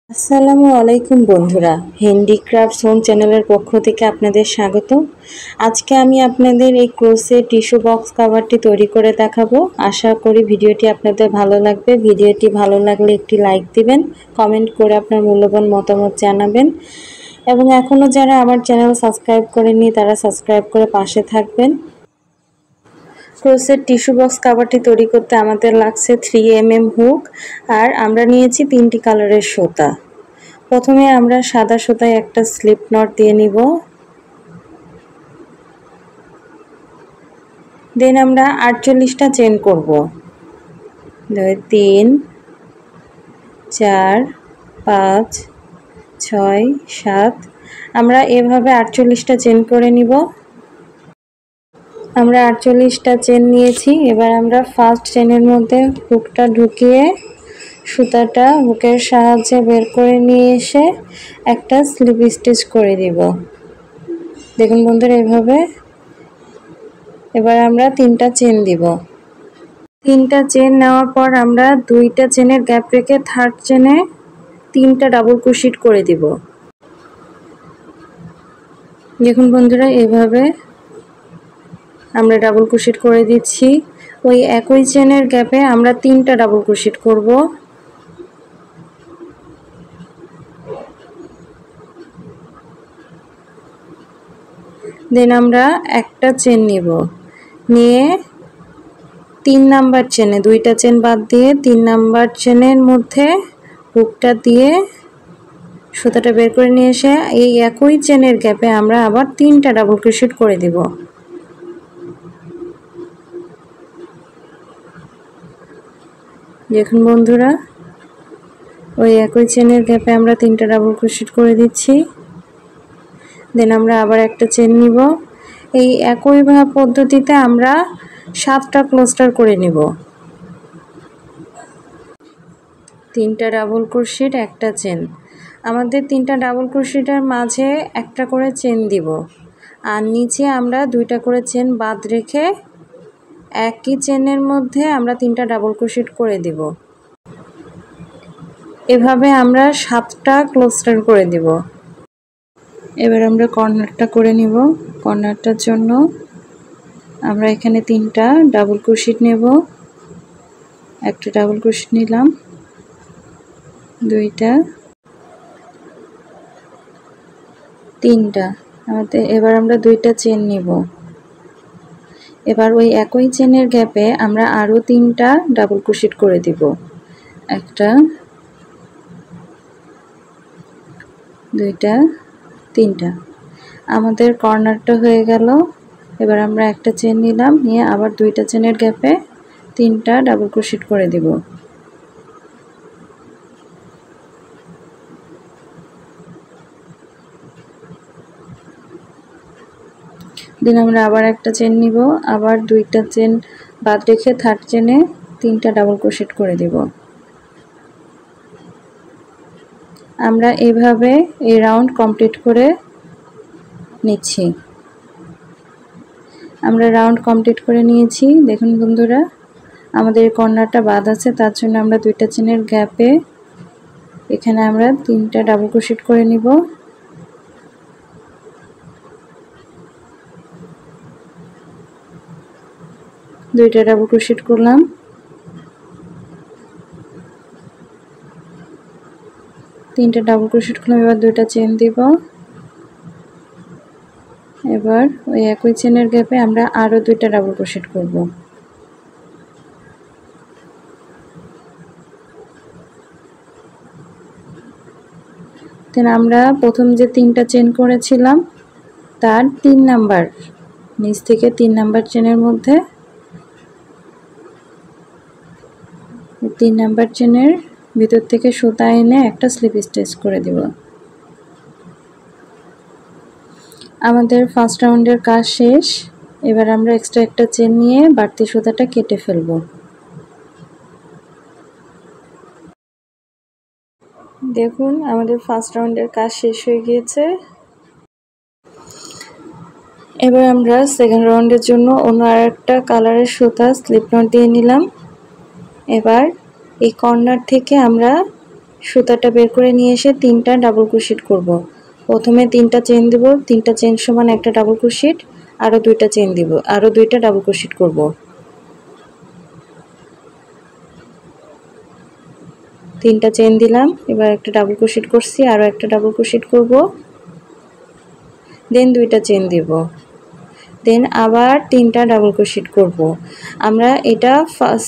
আসসালামু আলাইকুম বন্ধুরা, হ্যান্ডিক্রাফটস হোম চ্যানেলের পক্ষ থেকে আপনাদের স্বাগত। আজকে আমি আপনাদের এই ক্রোশে টিস্যু বক্স কভারটি তৈরি করে দেখাবো। আশা করি ভিডিওটি আপনাদের ভালো লাগবে। ভিডিওটি ভালো লাগলে একটি লাইক দিবেন, কমেন্ট করে আপনার মূল্যবান মতামত জানাবেন এবং এখনও যারা আমার চ্যানেল সাবস্ক্রাইব করেননি তারা সাবস্ক্রাইব করে পাশে থাকবেন। ক্রোশের টিস্যু বক্স কভারটি তৈরি করতে আমাদের লাগছে 3mm হুক আর আমরা নিয়েছি 3টি কালারের সুতা। প্রথমে আমরা সাদা সুতায় একটা স্লিপ নট দিয়ে নিব। দেন আমরা 48টা চেন করব। 2 3 4 5 6 7 আমরা এভাবে 48টা চেন করে নিব। আমরা 48টা চেন নিয়েছি। এবার আমরা ফার্স্ট চেনের মধ্যে হুকটা ঢুকিয়ে সুতাটা হুকের সাহায্যে বের করে নিয়ে এসে একটা স্লিপ স্টিচ করে দিব। দেখুন বন্ধুরা এইভাবে। এবার আমরা 3টা চেন দিব। 3টা চেন নেওয়ার পর আমরা 2টা চেনের গ্যাপ রেখে থার্ড চেনে 3টা ডাবল ক্রোশেট করে দিব। দেখুন বন্ধুরা এইভাবে আমরা ডাবল ক্রোশেট করে দিচ্ছি। ওই একই চেনের গ্যাপে আমরা 3টা ডাবল ক্রোশেট করব। দেন আমরা একটা চেন নিব, নিয়ে 3 নাম্বার চেনে 2টা চেন বাদ দিয়ে 3 নাম্বার চেনের মধ্যে হুকটা দিয়ে সুতাটা বের করে নিয়ে এসে এই একই চেনের গ্যাপে আমরা আবার 3টা ডাবল ক্রোশেট করে দিব। দেখুন বন্ধুরা ওই একই চেনের গ্যাপে আমরা 3টা ডাবল ক্রোশেট করে দিচ্ছি। দেন আমরা আবার একটা চেন নিব। এই একই পদ্ধতিতে আমরা 7টা ক্লাস্টার করে নিব। 3টা ডাবল ক্রোশেট একটা চেন। আমাদের 3টা ডাবল ক্রোশেটের মাঝে একটা করে চেন দিব আর নিচে আমরা 2টা করে চেন বাদ রেখে একই চেনের মধ্যে আমরা 3টা ডাবল ক্রোশেট করে দিব। এভাবে আমরা 7টা ক্লাস্টার করে দিব। এবার আমরা কর্নারটা করে নিব। কর্নারটার জন্য আমরা এখানে 3টা ডাবল ক্রোশেট নেব। একটা ডাবল ক্রোশেট নিলাম, 2টা 3টা। এবার আমরা 2টা চেন নিব। এবার ওই একই চেনের গ্যাপে আমরা আরো 3টা ডাবল ক্রোশেট করে দিব। একটা 2টা 3টা। আমাদের কর্নারটা হয়ে গেল। এবার আমরা একটা চেন নিলাম, নিয়ে আবার 2টা চেনের গ্যাপে 3টা ডাবল ক্রোশেট করে দিব। দেন আমরা আবার একটা চেন নিব, আবার 2টা চেন বাদ রেখে থার্ড চেনে 3টা ডাবল ক্রোশেট করে দিব। আমরা এইভাবে এই রাউন্ড কমপ্লিট করে নিচ্ছি। আমরা রাউন্ড কমপ্লিট করে নিয়েছি। দেখুন বন্ধুরা আমাদের কর্নারটা বাদ আছে, তার জন্য আমরা 2টা চেনের গ্যাপে এখানে আমরা 3টা ডাবল ক্রোশেট করে নিব। দুইটা ডাবল ক্রোশেট করলাম। তিনটা ডাবল ক্রোশেট করলাম। এবার 2টা চেন দিব। এবার ওই একই চেনের গ্যাপে আমরা আরো 2টা ডাবল ক্রোশেট করব। দেন আমরা প্রথম যে 3টা চেন করেছিলাম তার 3 নাম্বার নিচ থেকে 3 নাম্বার চেনের মধ্যে 3 নাম্বার চেনের ভিতর থেকে সুতা এনে একটা স্লিপ স্টিচ করে দিব। আমাদের ফার্স্ট রাউন্ডের কাজ শেষ। এবার আমরা এক্সট্রা একটা চেন নিয়ে বাড়তি সুতাটা কেটে ফেলব। দেখুন আমাদের ফার্স্ট রাউন্ডের কাজ শেষ হয়ে গিয়েছে। এবার আমরা সেকেন্ড রাউন্ডের জন্য অন্য আরেকটা কালারের সুতা স্লিপ নট দিয়ে নিলাম। এবার এই কর্নার থেকে আমরা সুতাটা বের করে নিয়ে এসে 3টা ডাবল ক্রোশেট করব। প্রথমে 3টা চেন দেব, 3টা চেন সমান একটা ডাবল ক্রোশেট, আরও 2টা চেন দিব, আরও 2টা ডাবল ক্রোশেট করব। 3টা চেন দিলাম, এবার একটা ডাবল ক্রোশেট করছি, আরও একটা ডাবল ক্রোশেট করব, দেন 2টা চেন দিব, দেন আবার 3টা ডাবল ক্রোশেট করব। আমরা এটা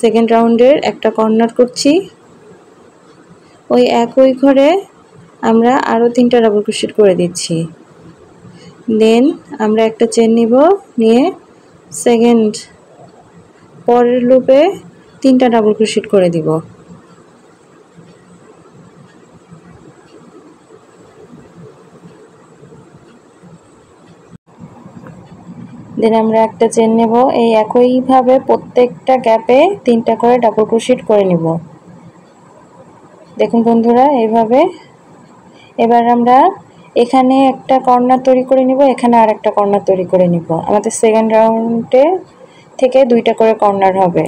সেকেন্ড রাউন্ডের একটা কর্নার করছি। ওই একই ঘরে আমরা আরও 3টা ডাবল ক্রোশেট করে দিচ্ছি। দেন আমরা একটা চেন নিব, নিয়ে সেকেন্ড পরের লুপে 3টা ডাবল ক্রোশেট করে দিব। দেন আমরা একটা চেন নেব, এই একইভাবে প্রত্যেকটা গ্যাপে 3টা করে ডাবল ক্রোশেট করে নিব। দেখুন বন্ধুরা, এইভাবে। এবার আমরা এখানে একটা কর্নার তৈরি করে নিব, এখানে আর একটা কর্নার তৈরি করে নিব। আমাদের সেকেন্ড রাউন্ডে থেকে 2টা করে কর্নার হবে,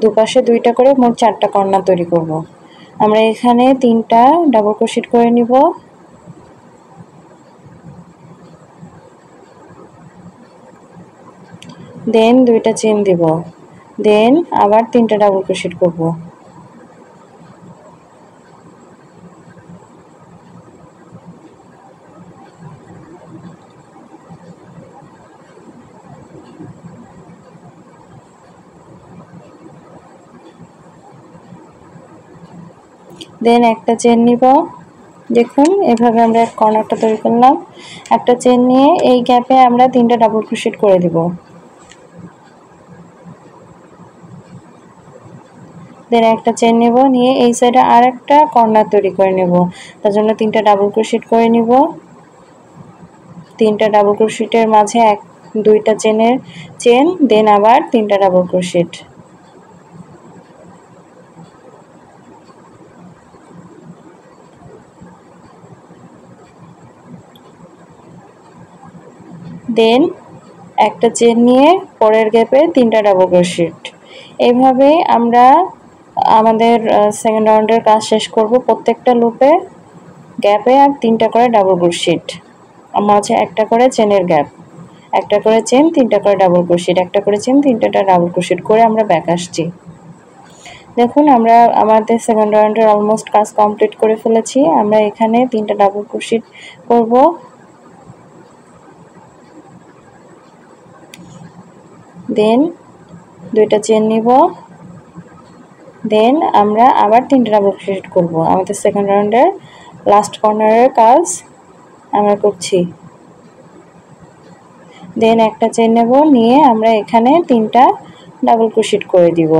দুপাশে 2টা করে, মোট 4টা কর্নার তৈরি করব। আমরা এখানে 3টা ডাবল ক্রোশেট করে নিব, দেন 2টা চেন দিব, দেন আবার 3টা ডাবল ক্রোশেট করব। দেন একটা চেন নিব, দেখুন এভাবে আমরা কর্নারটা তৈরি করলাম। একটা চেন নিয়ে এই গ্যাপে আমরা 3টা ডাবল ক্রোশেট করে দিব। দেন একটা চেন নেব, নিয়ে এই সাইডে আর একটা কর্নার তৈরি করে নেব, তার জন্য 3টা ডাবল ক্রোশেট করে নিব। 3টা ডাবল ক্রোশেটের মাঝে 2টা চেন, দেন আবার 3টা ডাবল ক্রোশেট। দেন একটা চেন নিয়ে পরের গ্যাপে 3টা ডাবল ক্রোশেট। এইভাবে আমরা আমাদের সেকেন্ড রাউন্ডের কাজ শেষ করব। প্রত্যেকটা লুপে গ্যাপে আর 3টা করে ডাবল ক্রোশেট, মাঝে একটা করে চেনের গ্যাপ, একটা করে চেন, 3টা করে ডাবল ক্রোশেট, একটা করে চেন, 3টা ডাবল ক্রোশেট করে আমরা ব্যাক আসছি। দেখুন আমরা আমাদের সেকেন্ড রাউন্ডের অলমোস্ট কাজ কমপ্লিট করে ফেলেছি। আমরা এখানে 3টা ডাবল ক্রোশেট করব, দেন 2টা চেন নিব, দেন আমরা আবার 3টা ডাবল ক্রোশেট করব। আমাদের সেকেন্ড রাউন্ডের লাস্ট কর্নারের কাজ আমরা করছি। দেন একটা চেন নেব, নিয়ে আমরা এখানে 3টা ডাবল ক্রোশেট করে দিব।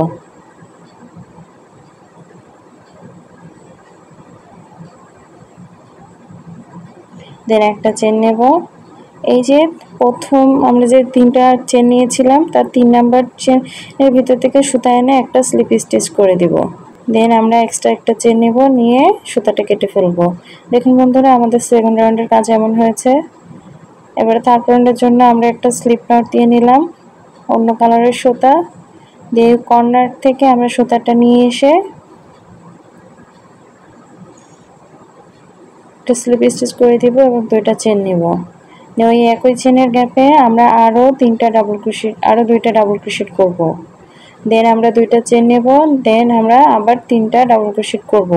দেন একটা চেন নেব, এই যে প্রথম আমরা যে 3টা চেন নিয়েছিলাম তার 3 নাম্বার চেনের ভিতর থেকে সুতা এনে একটা স্লিপ স্টিচ করে দিব। দেন আমরা এক্সট্রা একটা চেন নেব, নিয়ে সুতাটা কেটে ফেলবো। দেখুন বন্ধুরা, আমাদের সেকেন্ড রাউন্ডের কাজ এমন হয়েছে। এবারে থার্ড রাউন্ডের জন্য আমরা একটা স্লিপ নট দিয়ে নিলাম, অন্য কালারের সুতা দিয়ে কর্নার থেকে আমরা সুতাটা নিয়ে এসে একটা স্লিপ স্টিচ করে দিব এবং 2টা চেন নিব। ওই একই চেনের গ্যাপে আমরা আরও 2টা ডাবল ক্রোশেট করব। দেন আমরা 2টা চেন নেব, দেন আমরা আবার 3টা ডাবল ক্রোশেট করব।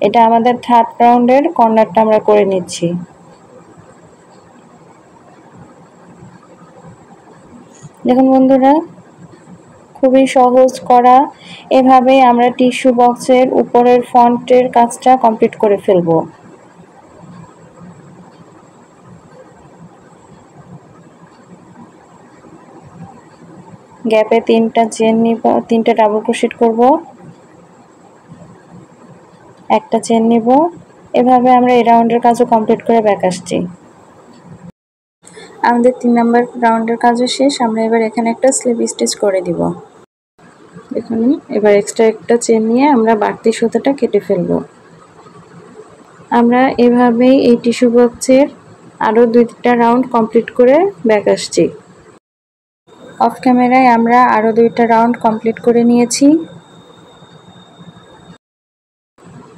এটা আমাদের থার্ড রাউন্ডের কর্নারটা আমরা করে নিচ্ছি। দেখুন বন্ধুরা, খুবই সহজ করা। এভাবে আমরা টিস্যু বক্সের উপরের ফন্টের কাজটা কমপ্লিট করে ফেলব। গ্যাপে 3টা চেন নিব, 3টা ডাবল ক্রোশেট করব, একটা চেন নিব। এভাবে আমরা এই রাউন্ডের কাজও কমপ্লিট করে ব্যাক আসছি। আমাদের 3 নাম্বার রাউন্ডের কাজও শেষ। আমরা এবার এখানে একটা স্লিপ স্টিচ করে দিব। দেখুন, এবার এক্সট্রা একটা চেন নিয়ে আমরা বাড়তি সুতাটা কেটে ফেলব। আমরা এভাবেই এই টিস্যু বক্সের আরও 2টা রাউন্ড কমপ্লিট করে ব্যাক আসছি। অফ ক্যামেরায় আমরা আরও 2টা রাউন্ড কমপ্লিট করে নিয়েছি।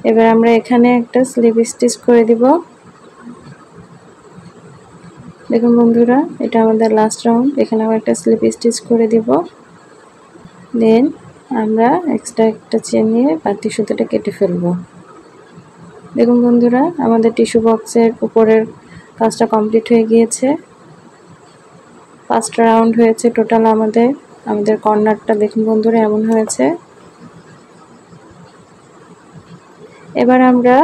এবার আমরা এখানে একটা স্লিপ স্টিচ করে দিব। দেখুন বন্ধুরা, এটা আমাদের লাস্ট রাউন্ড। এখানে আমরা একটা স্লিপ স্টিচ করে দিব। দেন আমরা এক্সট্রা একটা চেন নিয়ে বাড়তি সুতোটা কেটে ফেলবো। দেখুন বন্ধুরা, আমাদের টিস্যু বক্সের উপরের কাজটা কমপ্লিট হয়ে গিয়েছে। 5টা রাউন্ড হয়েছে টোটাল আমাদের কর্নারটা দেখুন বন্ধুরা এমন হয়েছে। এবার আমরা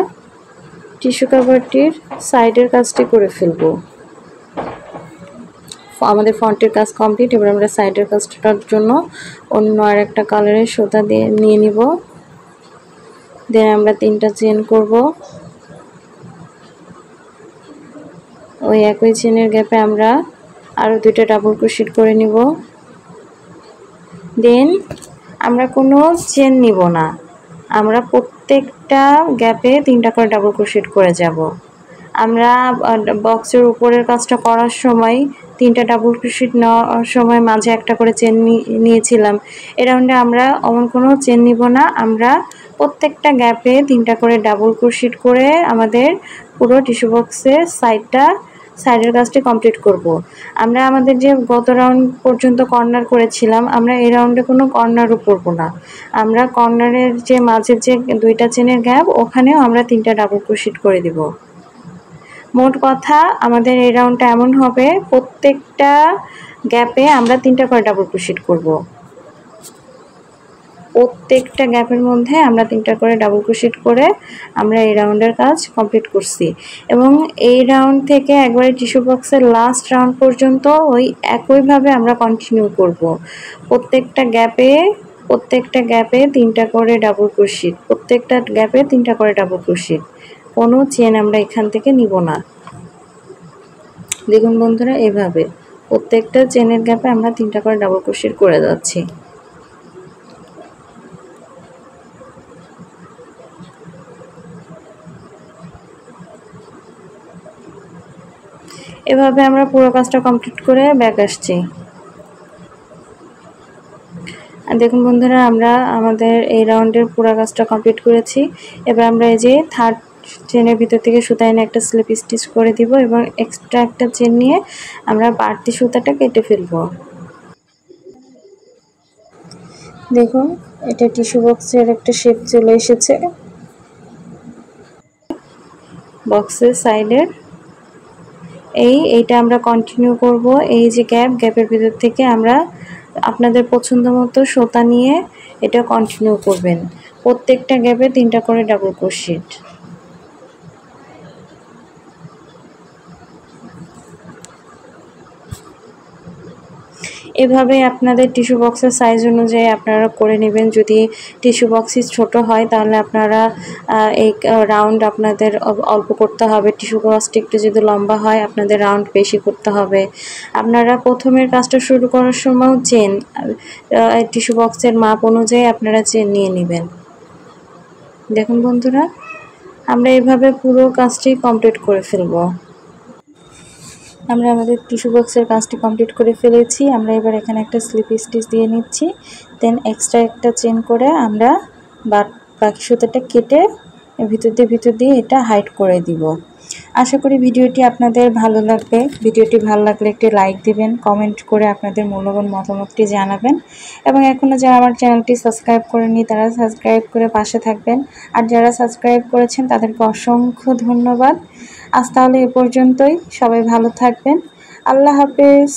টিস্যু কভারটির সাইডের কাজটি করে ফেলবো। আমাদের ফ্রন্টের কাজ কমপ্লিট। এবার আমরা সাইডের কাজটার জন্য অন্য আর একটা কালারের সুতা দিয়ে নিয়ে নিব। দেন আমরা 3টা চেন করব। ওই একই চেনের গ্যাপে আমরা আরও 2টা ডাবল ক্রোশেট করে নিব। দেন আমরা কোনো চেন নিব না, আমরা প্রত্যেকটা গ্যাপে 3টা করে ডাবল ক্রোশেট করে যাব। আমরা বক্সের উপরের কাজটা করার সময় 3টা ডাবল ক্রোশেট নেওয়ার সময় মাঝে একটা করে চেন নিয়েছিলাম। এই রাউন্ডে আমরা অমন কোনো চেন নিব না, আমরা প্রত্যেকটা গ্যাপে 3টা করে ডাবল ক্রোশেট করে আমাদের পুরো টিস্যু বক্সের সাইডের কাজটি কমপ্লিট করব। আমরা আমাদের যে গত রাউন্ড পর্যন্ত কর্নার করেছিলাম, আমরা এই রাউন্ডে কোনো কর্নারও করব না। আমরা কর্নারের যে মাঝের যে 2টা চেনের গ্যাপ, ওখানেও আমরা 3টা ডাবল ক্রোশেট করে দিব। মোট কথা আমাদের এই রাউন্ডটা এমন হবে, প্রত্যেকটা গ্যাপে আমরা 3টা করে ডাবল ক্রোশেট করব। প্রত্যেকটা গ্যাপের মধ্যে আমরা 3টা করে ডাবল ক্রোশেট করে আমরা এই রাউন্ডের কাজ কমপ্লিট করছি। এবং এই রাউন্ড থেকে একবারে টিস্যু বক্সের লাস্ট রাউন্ড পর্যন্ত ওই একইভাবে আমরা কন্টিনিউ করব। প্রত্যেকটা গ্যাপে 3টা করে ডাবল ক্রোশেট, প্রত্যেকটা গ্যাপে 3টা করে ডাবল ক্রোশেট। কোনো চেন আমরা এখান থেকে নিব না। দেখুন বন্ধুরা, এভাবে প্রত্যেকটা চেনের গ্যাপে আমরা 3টা করে ডাবল ক্রোশেট করে যাচ্ছি। এভাবে আমরা পুরো কাজটা কমপ্লিট করে ব্যাক আসছি। আর দেখুন বন্ধুরা, আমরা আমাদের এই রাউন্ডের পুরো কাজটা কমপ্লিট করেছি। এবার আমরা এই যে 3rd চেনের ভিতর থেকে সুতা এনে একটা স্লিপ স্টিচ করে দিব এবং এক্সট্রা একটা চেন নিয়ে আমরা বাড়তি সুতাটা কেটে ফেলব। দেখুন, এটা টিস্যু বক্সের একটা শেপ চলে এসেছে। বক্সের সাইডের এইটা আমরা কন্টিনিউ করব। এই যে গ্যাপের ভিতর থেকে আমরা আপনাদের পছন্দ মতো সুতা নিয়ে এটা কন্টিনিউ করবেন। প্রত্যেকটা গ্যাপে 3টা করে ডাবল ক্রোশেট। এভাবে আপনাদের টিস্যু বক্সের সাইজ অনুযায়ী আপনারা করে নেবেন। যদি টিস্যু বক্সই ছোট হয় তাহলে আপনারা এই রাউন্ড আপনাদের অল্প করতে হবে। টিস্যু বক্সটি একটু যদি লম্বা হয় আপনাদের রাউন্ড বেশি করতে হবে। আপনারা প্রথমের কাজটা শুরু করার সময় চেন টিস্যু বক্সের মাপ অনুযায়ী আপনারা চেন নিয়ে নেবেন। দেখুন বন্ধুরা, আমরা এইভাবে পুরো কাজটি কমপ্লিট করে ফেলব। আমরা আমাদের টিস্যু বক্সের কাজটি কমপ্লিট করে ফেলেছি। আমরা এবার এখানে একটা স্লিপ স্টিচ দিয়ে নিচ্ছি। দেন এক্সট্রা একটা চেন করে আমরা বাকি সুতোটা কেটে ভিতর দিয়ে এটা হাইড করে দিব। আশা করি ভিডিওটি আপনাদের ভালো লাগবে। ভিডিওটি ভালো লাগলে একটি লাইক দিবেন, কমেন্ট করে আপনাদের মূল্যবান মতামতটি জানাবেন এবং এখনও যারা আমার চ্যানেলটি সাবস্ক্রাইব করেননি তারা সাবস্ক্রাইব করে পাশে থাকবেন। আর যারা সাবস্ক্রাইব করেছেন তাদেরকে অসংখ্য ধন্যবাদ। আজ তাহলে এ পর্যন্তই। সবাই ভালো থাকবেন। আল্লাহ হাফেজ।